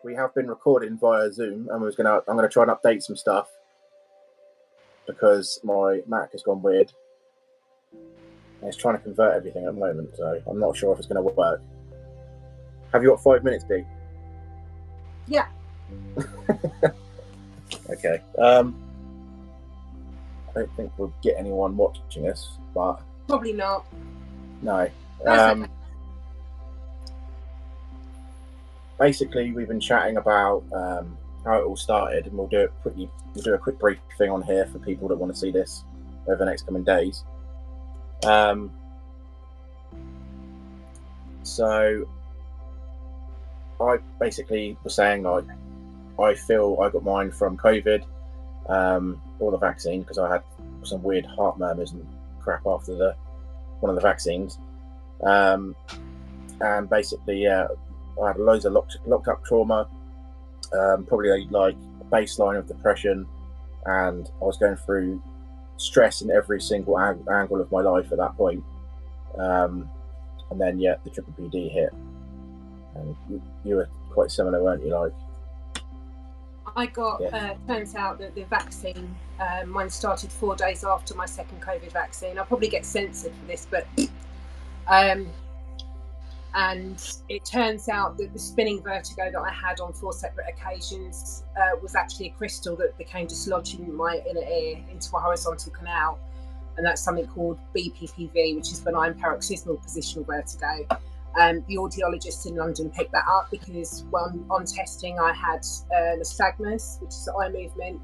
we have been recording via Zoom, and I'm going to try and update some stuff because my Mac has gone weird. And it's trying to convert everything at the moment, so I'm not sure if it's going to work. Have you got 5 minutes, Dee? Yeah. Okay. I don't think we'll get anyone watching this, but probably not. No. Okay. Basically, we've been chatting about how it all started, and we'll do a quick briefing on here for people that want to see this over the next coming days. So I basically was saying, like, I feel I got mine from COVID, or the vaccine, because I had some weird heart murmurs and crap after one of the vaccines. And basically, I had loads of locked up trauma, probably like a baseline of depression, and I was going through stress in every single angle of my life at that point. And then, the PPPD hit. And you were quite similar, weren't you? Like, I got, turns out that the vaccine, mine started 4 days after my second COVID vaccine. I'll probably get censored for this, but, and it turns out that the spinning vertigo that I had on 4 separate occasions was actually a crystal that became dislodged in my inner ear into a horizontal canal. And that's something called BPPV, which is benign paroxysmal positional vertigo. The audiologist in London picked that up because on testing I had nystagmus, which is the eye movement,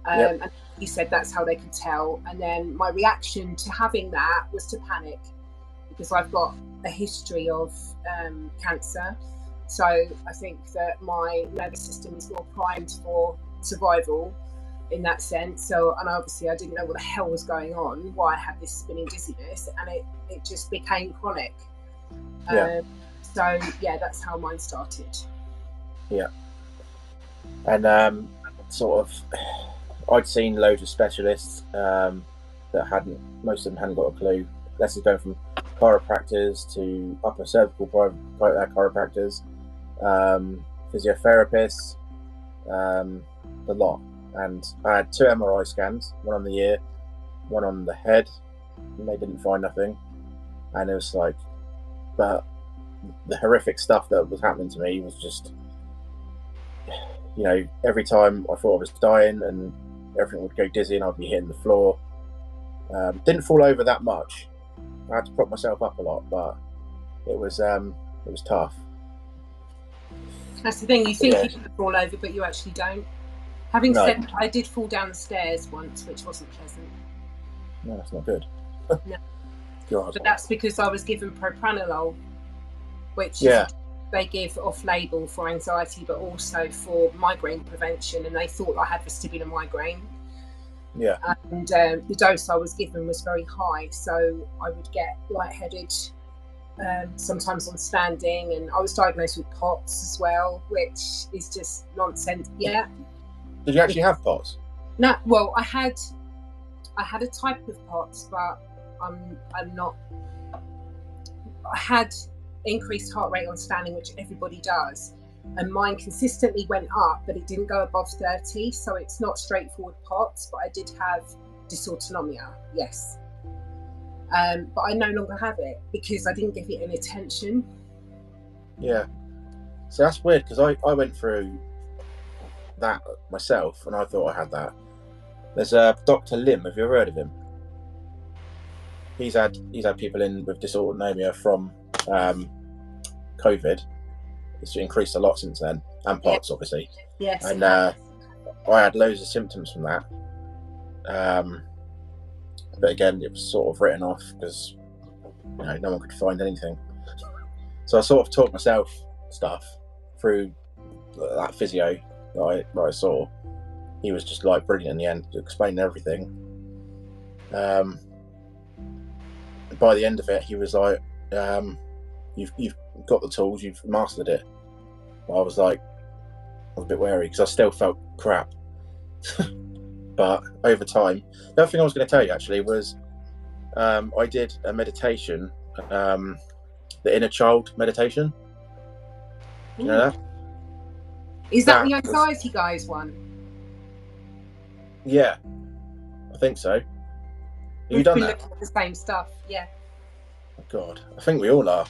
and he said that's how they could tell. And then my reaction to having that was to panic, because I've got a history of cancer. So I think that my nervous system is more primed for survival in that sense. So, and obviously I didn't know what the hell was going on, why I had this spinning dizziness, and it just became chronic. So that's how mine started. And I'd seen loads of specialists that most of them hadn't got a clue. This is going from chiropractors to upper cervical chiropractors, physiotherapists, a lot. And I had 2 MRI scans, one on the ear, one on the head, and they didn't find nothing. And it was like, but the horrific stuff that was happening to me was just, every time I thought I was dying and everything would go dizzy and I'd be hitting the floor. Didn't fall over that much. I had to prop myself up a lot, but it was tough. That's the thing, you think you can fall over, but you actually don't. Having said that, I did fall down the stairs once, which wasn't pleasant. No, that's not good. No. God. But that's because I was given propranolol, which they give off-label for anxiety, but also for migraine prevention, and they thought I had vestibular migraine. Yeah. And the dose I was given was very high, so I would get lightheaded, sometimes on standing, and I was diagnosed with POTS as well, which is just nonsense. Yeah. Did you actually have POTS? No. Well, I had a type of POTS, but I'm not. I had increased heart rate on standing, which everybody does, and mine consistently went up, but it didn't go above 30. So it's not straightforward POTS, but I did have dysautonomia. Yes. But I no longer have it because I didn't give it any attention. Yeah. So that's weird, because I went through that myself and I thought I had that. There's Dr. Lim, have you ever heard of him? He's had people in with dysautonomia from COVID. It's increased a lot since then, and POTS obviously. Yes. And I had loads of symptoms from that. But again, it was sort of written off because no one could find anything. So I sort of taught myself stuff through that physio that I saw. He was just like brilliant in the end, explaining everything. By the end of it, he was like, "You've got the tools, you've mastered it." But I was a bit wary because I still felt crap. But over time, the other thing I was going to tell you actually was I did a meditation, the inner child meditation. You know that? Is that the anxiety guys one? Yeah, I think so. Have you done that? Looking at the same stuff, yeah. Oh, God, I think we all are.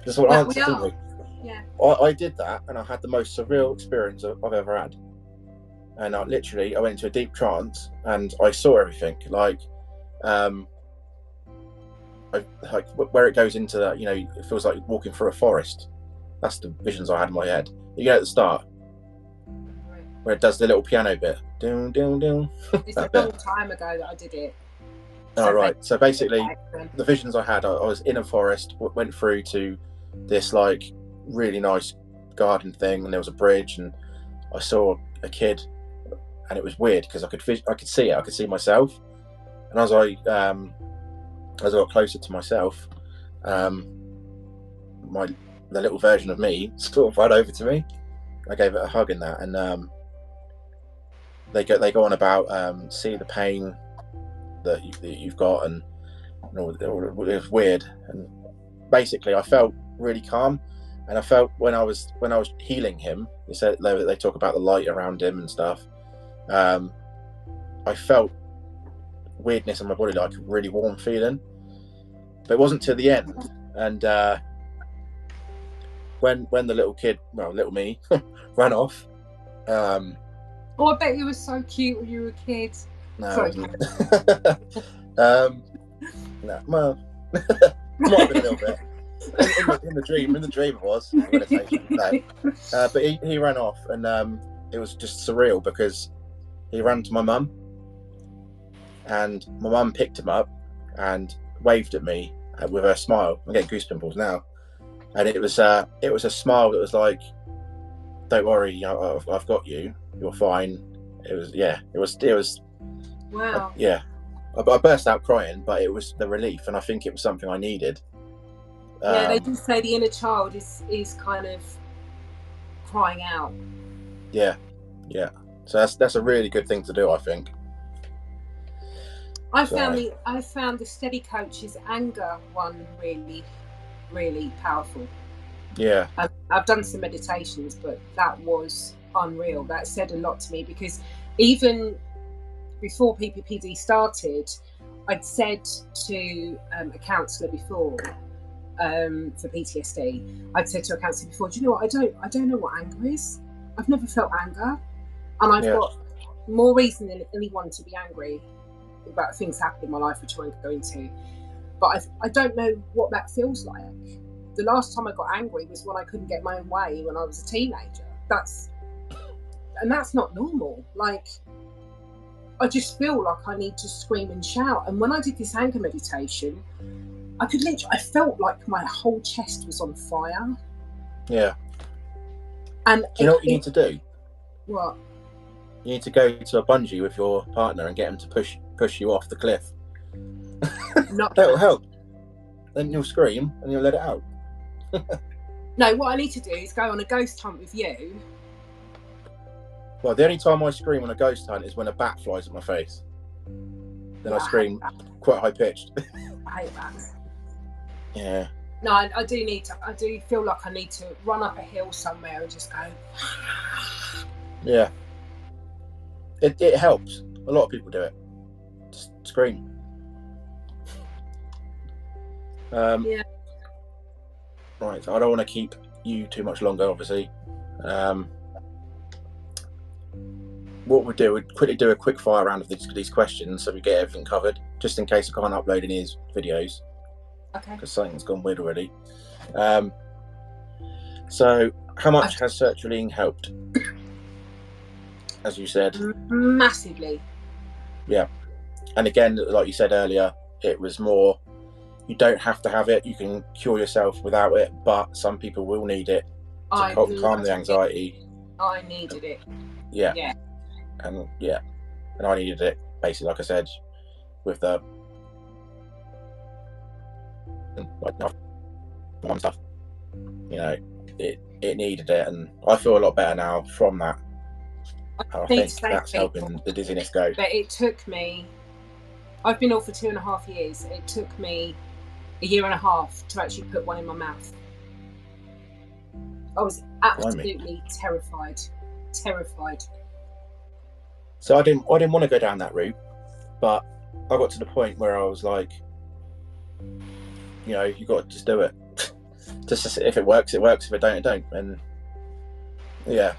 That's what answer, didn't we? Yeah. I did that, and I had the most surreal experience I've ever had. And I went into a deep trance, and I saw everything. Like where it goes into that, it feels like walking through a forest. That's the visions I had in my head. You get at the start, where it does the little piano bit. Doom, doom, doom. It's a long time ago that I did it. Oh, right. So basically, the visions I had, I was in a forest, went through to this like really nice garden thing, and there was a bridge, and I saw a kid, and it was weird because I could see it, I could see myself, and as I got closer to myself, the little version of me sort of ran over to me. I gave it a hug in that, and they go on about see the pain that you've got, and it was weird. And basically, I felt really calm, and I felt when I was healing him. They said they talk about the light around him and stuff. I felt weirdness in my body, like a really warm feeling, but it wasn't till the end. And when the little me ran off. I bet you were so cute when you were a kid. No, sorry. No, well, might have been a little bit. In the dream it was meditation. No. But he ran off, and it was just surreal because he ran to my mum, and my mum picked him up and waved at me with her smile. I'm getting goose pimples now, and it was a smile that was like, "Don't worry, I've got you. You're fine." It was. Wow. Yeah, I burst out crying, but it was the relief, and I think it was something I needed. Yeah, they do say the inner child is kind of crying out. Yeah. So that's a really good thing to do, I think. I found the steady coach's anger one really, really powerful. Yeah. I've done some meditations, but that was unreal. That said a lot to me, because even before PPPD started, I'd said to a counsellor before for PTSD. I'd said to a counsellor before, do you know what? I don't know what anger is. I've never felt anger, and I've got more reason than anyone to be angry about things happening in my life, which I won't go into. But I don't know what that feels like. The last time I got angry was when I couldn't get my own way when I was a teenager. That's not normal. Like, I just feel like I need to scream and shout. And when I did this anger meditation, I felt like my whole chest was on fire. Yeah. And do you know what you need to do? What? You need to go to a bungee with your partner and get him to push you off the cliff. That'll help. Then you'll scream and you'll let it out. No, what I need to do is go on a ghost hunt with you. Well, the only time I scream on a ghost hunt is when a bat flies at my face. Then I scream quite high pitched. I hate bats. Yeah. No, I do feel like I need to run up a hill somewhere and just go. Yeah. It helps. A lot of people do it. Just scream. Yeah. Right, so I don't want to keep you too much longer, obviously. What we'll do, we'd quickly do a quick fire round of these questions so we get everything covered, just in case I can't upload any of these videos. Okay. Because something's gone weird already. So, how much has sertraline helped? As you said. Massively. Yeah. And again, like you said earlier, it was more, you don't have to have it, you can cure yourself without it, but some people will need it to calm the anxiety. I needed it. Yeah. And I needed it, basically, like I said, with the stuff. It needed it, and I feel a lot better now from that. And I think that's helping the dizziness go. But it took me, I've been ill for 2.5 years. It took me a year and a half to actually put one in my mouth. I was absolutely terrified terrified. So I didn't want to go down that route, but I got to the point where I was like, you know, you got to just do it. Just if it works, it works. If it don't, it don't. And yeah,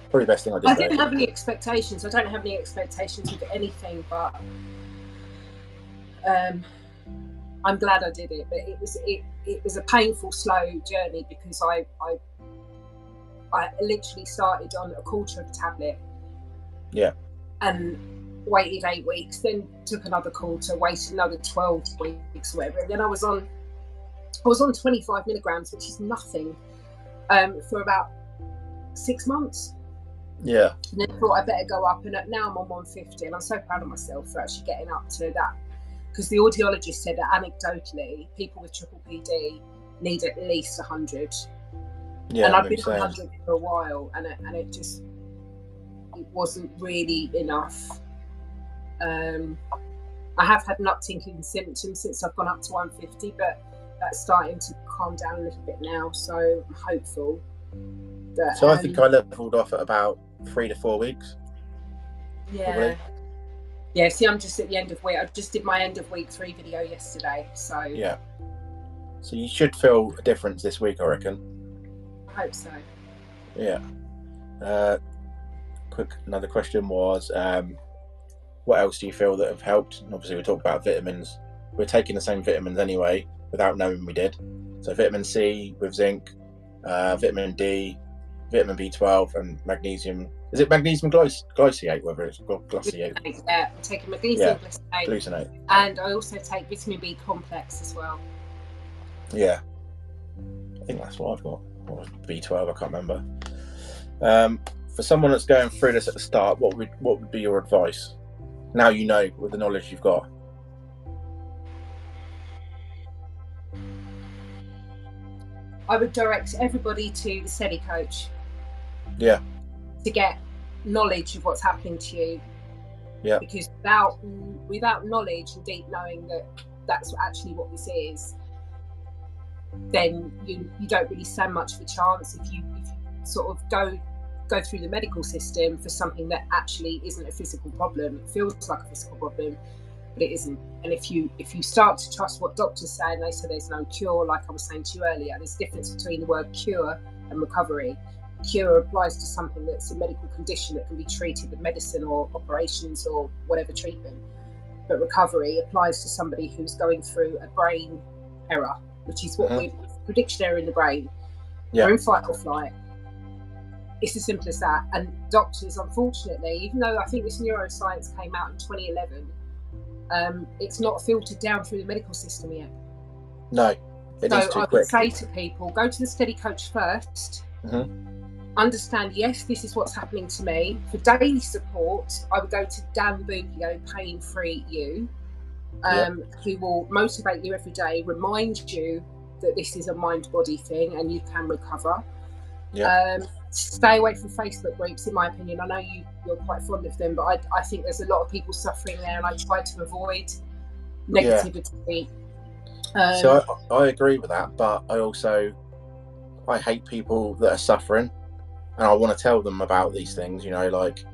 probably the best thing I did. I didn't have any expectations. I don't have any expectations with anything, but I'm glad I did it. But it was a painful, slow journey because I literally started on a quarter of a tablet. Yeah. And waited 8 weeks, then took another quarter, waited another 12 weeks, whatever. And then I was on 25 milligrams, which is nothing, for about 6 months. Yeah. And then I thought I better go up, and now I'm on 150, and I'm so proud of myself for actually getting up to that. Because the audiologist said that anecdotally, people with PPPD need at least 100. Yeah. And I've been on 100 for a while, and it wasn't really enough. I have had an uptick in symptoms since I've gone up to 150, but that's starting to calm down a little bit now, so I'm hopeful that, so I think I leveled off at about 3 to 4 weeks. Yeah. Probably. Yeah, see, I'm just at the end of week. I just did my end of week 3 video yesterday, so yeah. So you should feel a difference this week, I reckon. I hope so. Yeah. Another question was, what else do you feel that have helped? And obviously, we talked about vitamins. We're taking the same vitamins anyway, without knowing we did. So vitamin C with zinc, vitamin D, vitamin B12, and magnesium. Is it magnesium glycinate? Whether it's glycinate. Yeah, I'm taking magnesium glycinate, and I also take vitamin B complex as well. Yeah, I think that's what I've got. Or B12, I can't remember. For someone that's going through this at the start, what would be your advice? Now you know, with the knowledge you've got. I would direct everybody to the Steady Coach. Yeah. To get knowledge of what's happening to you. Yeah. Because without knowledge and deep knowing that that's actually what this is, then you don't really stand much of a chance if you sort of go through the medical system for something that actually isn't a physical problem. It feels like a physical problem, but it isn't. And if you start to trust what doctors say, and they say there's no cure, like I was saying to you earlier, there's a difference between the word cure and recovery. Cure applies to something that's a medical condition that can be treated with medicine or operations or whatever treatment. But recovery applies to somebody who's going through a brain error, which is what prediction error in the brain. Yeah. We're in fight or flight. It's as simple as that. And doctors, unfortunately, even though I think this neuroscience came out in 2011, it's not filtered down through the medical system yet. No, it needs So too quick. I would say to people, go to the Steady Coach first. Understand, yes, this is what's happening to me. For daily support, I would go to Dan Bugio, Pain Free You, who will motivate you every day, remind you that this is a mind-body thing and you can recover. Stay away from Facebook groups, in my opinion. I know you're quite fond of them, but I think there's a lot of people suffering there, and I try to avoid negativity. So I agree with that, but I hate people that are suffering, and I want to tell them about these things, you know, like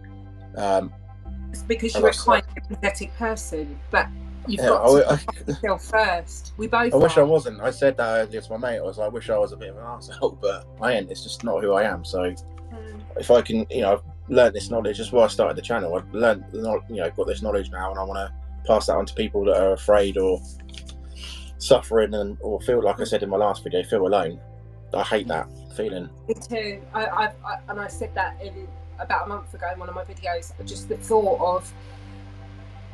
it's because you're a kind, empathetic person, but you've got to put yourself first. We both. I wish I wasn't. I said that earlier to my mate. I wish I was a bit of an arsehole, but I ain't. It's just not who I am. So if I can, you know, I've learned this knowledge. That's why I started the channel. I've learned, you know, got this knowledge now, and I want to pass that on to people that are afraid or suffering or feel, like I said in my last video, feel alone. I hate that feeling. Me too. I said that in about a month ago in one of my videos. Just the thought of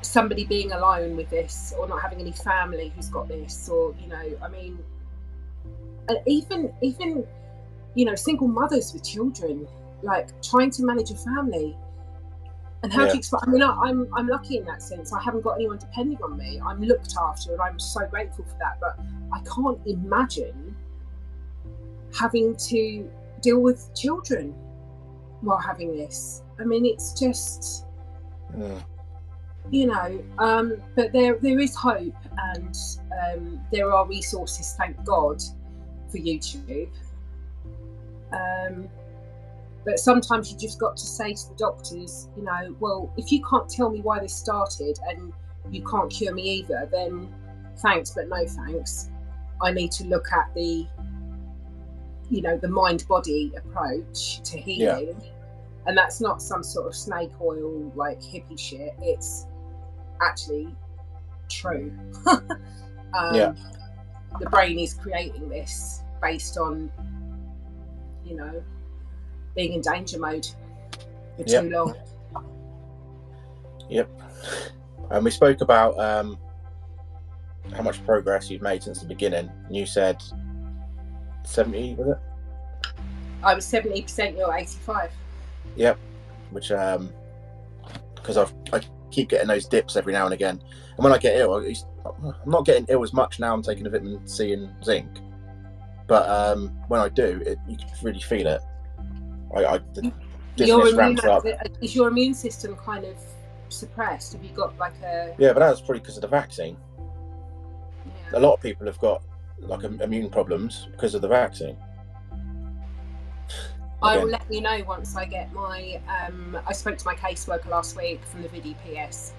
somebody being alone with this, or not having any family who's got this, or, you know, I mean, even you know, single mothers with children, like trying to manage a family. And how do you explain? I mean, I'm lucky in that sense. I haven't got anyone depending on me. I'm looked after, and I'm so grateful for that. But I can't imagine having to deal with children while having this. I mean, it's just, you know. But there is hope, and there are resources. Thank God for YouTube. But sometimes you just got to say to the doctors, you know, well, if you can't tell me why this started and you can't cure me either, then thanks, but no thanks. I need to look at the, you know, the mind-body approach to healing. Yeah. And that's not some sort of snake oil, like hippie shit. It's actually true. Yeah. The brain is creating this based on, you know, being in danger mode for too long. Yep. And we spoke about how much progress you've made since the beginning. And you said 70, was it? I was 70%, you're 85. Yep. Which, because I keep getting those dips every now and again. And when I get ill, I'm not getting ill as much now. I'm taking a vitamin C and zinc. But when I do, you can really feel it. The dizziness ramps up. Is your immune system kind of suppressed? Have you got like a... Yeah, but that's probably because of the vaccine. Yeah. A lot of people have got like immune problems because of the vaccine. I will let you know once I get my... I spoke to my caseworker last week from the VDPS,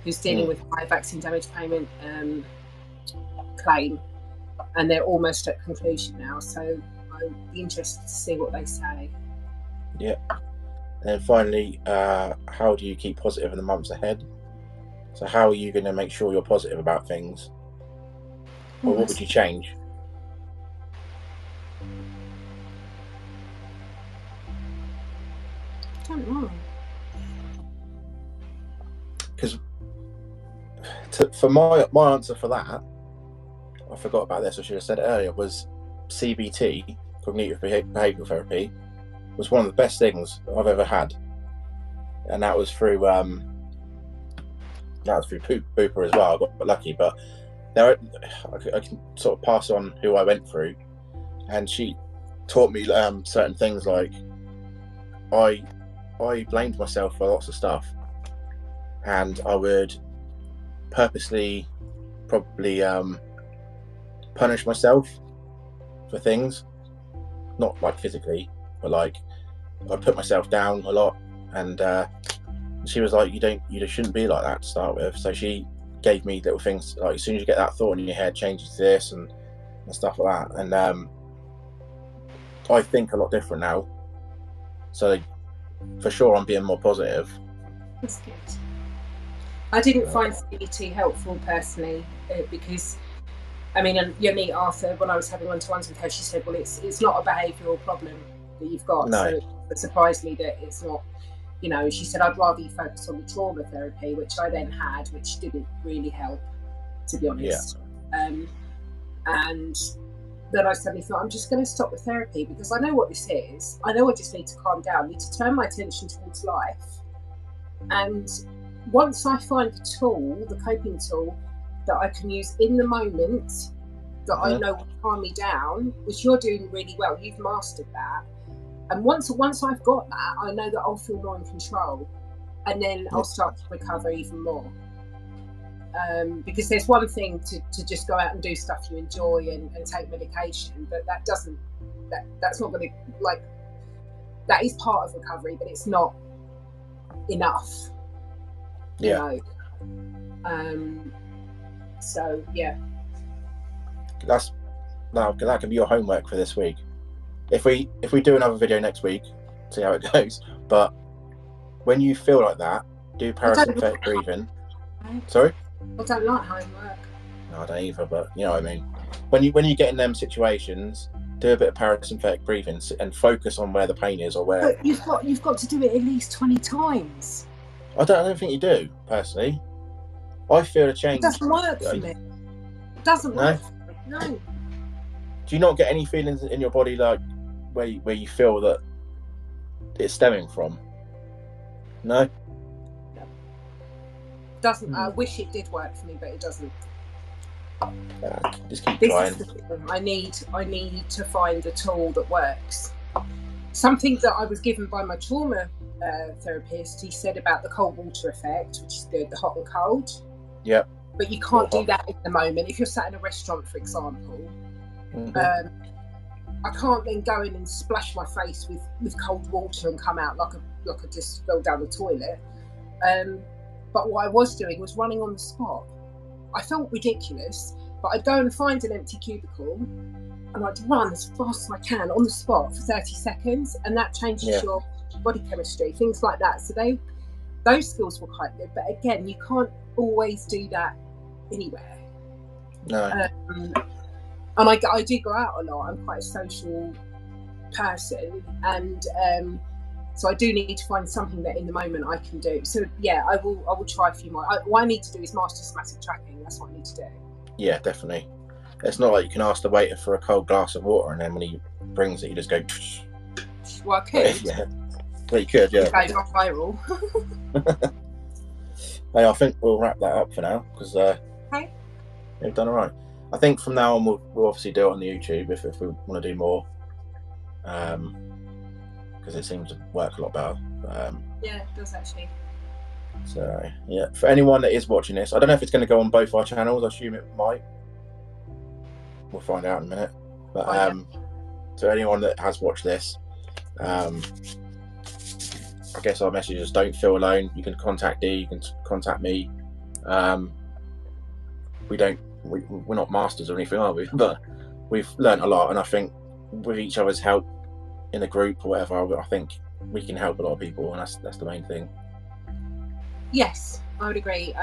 who's dealing with my vaccine damage payment claim, and they're almost at conclusion now, so I'll be interested to see what they say. Yeah. And finally, how do you keep positive in the months ahead? So how are you going to make sure you're positive about things? Or what would you change? I don't know. Because for my answer for that, I forgot about this, I should have said it earlier, was CBT, cognitive behavioural therapy, was one of the best things I've ever had. And that was through Booper as well. I got lucky, but I can sort of pass on who I went through, and she taught me certain things. Like I blamed myself for lots of stuff, and I would purposely probably punish myself for things, not like physically, but like I put myself down a lot. And she was like, you shouldn't be like that to start with. So she gave me little things like, as soon as you get that thought in your head, change it to this and stuff like that. And I think a lot different now. So for sure, I'm being more positive. That's good. I didn't find CBT helpful personally because, I mean, and you meet Arthur, when I was having one-to-ones with her, she said, well, it's not a behavioural problem that you've got. No. So it surprised me that it's not. You know, she said, I'd rather you focus on the trauma therapy, which I then had, which didn't really help, to be honest. Yeah. And then I suddenly thought, I'm just going to stop the therapy because I know what this is. I know I just need to calm down, I need to turn my attention towards life. And once I find the tool, the coping tool, that I can use in the moment, that I know will calm me down, which you're doing really well, you've mastered that. And once I've got that, I know that I'll feel more in control, and then I'll start to recover even more. Because there's one thing to just go out and do stuff you enjoy and take medication, but that's not going to, like, that is part of recovery, but it's not enough. Yeah. You know? So yeah. That can be your homework for this week. If we do another video next week, see how it goes. But when you feel like that, do parasympathetic breathing. Sorry? I don't like homework. No, I don't either, but you know what I mean. When you get in them situations, do a bit of parasympathetic breathing and focus on where the pain is or where. But you've got to do it at least 20 times. I don't think you do, personally. I feel a change. It doesn't work for me. It doesn't work for me. No. Do you not get any feelings in your body like where you feel that it's stemming from? No? No. Doesn't. I wish it did work for me, but it doesn't. Just keep trying. I need to find a tool that works. Something that I was given by my trauma therapist, he said about the cold water effect, which is good, the hot and cold. Yep. But you can't do that in the moment. If you're sat in a restaurant, for example, I can't then go in and splash my face with cold water and come out like I just fell down the toilet. But what I was doing was running on the spot. I felt ridiculous, but I'd go and find an empty cubicle and I'd run as fast as I can on the spot for 30 seconds, and that changes your body chemistry, things like that. So those skills were quite good, but again, you can't always do that anywhere. No. And I do go out a lot. I'm quite a social person, and so I do need to find something that in the moment I can do. So yeah, I will try a few more. What I need to do is master somatic tracking. That's what I need to do. Yeah, definitely. It's not like you can ask the waiter for a cold glass of water and then when he brings it, you just go. Well, I could. Yeah, well, you could. Yeah. Go not viral. Hey, I think we'll wrap that up for now because we've done all right. I think from now on we'll obviously do it on the YouTube if we want to do more, because it seems to work a lot better. Yeah, it does actually. So yeah, for anyone that is watching this, I don't know if it's going to go on both our channels. I assume it might. We'll find out in a minute. But to anyone that has watched this, I guess our message is don't feel alone. You can contact Dee, you can contact me. We're not masters or anything, are we? But we've learned a lot, and I think with each other's help in a group or whatever, I think we can help a lot of people, and that's the main thing. Yes, I would agree.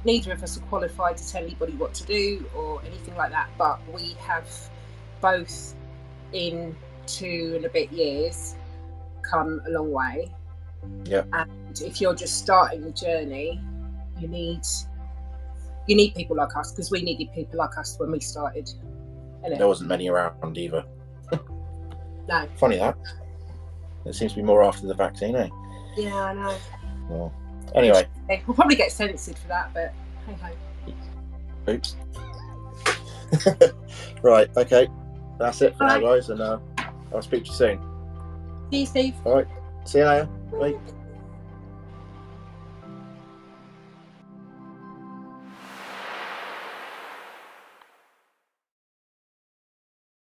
Neither of us are qualified to tell anybody what to do or anything like that, but we have both in 2 and a bit years come a long way. Yeah. And if you're just starting the journey, you need people like us, because we needed people like us when we started. There wasn't many around either. No. Funny that. There seems to be more after the vaccine, eh? Yeah, I know. Well, anyway. We'll probably get censored for that, but hey ho. Oops. Right, okay. That's it for now, guys, and I'll speak to you soon. See you, Steve. All right. See you later. Bye.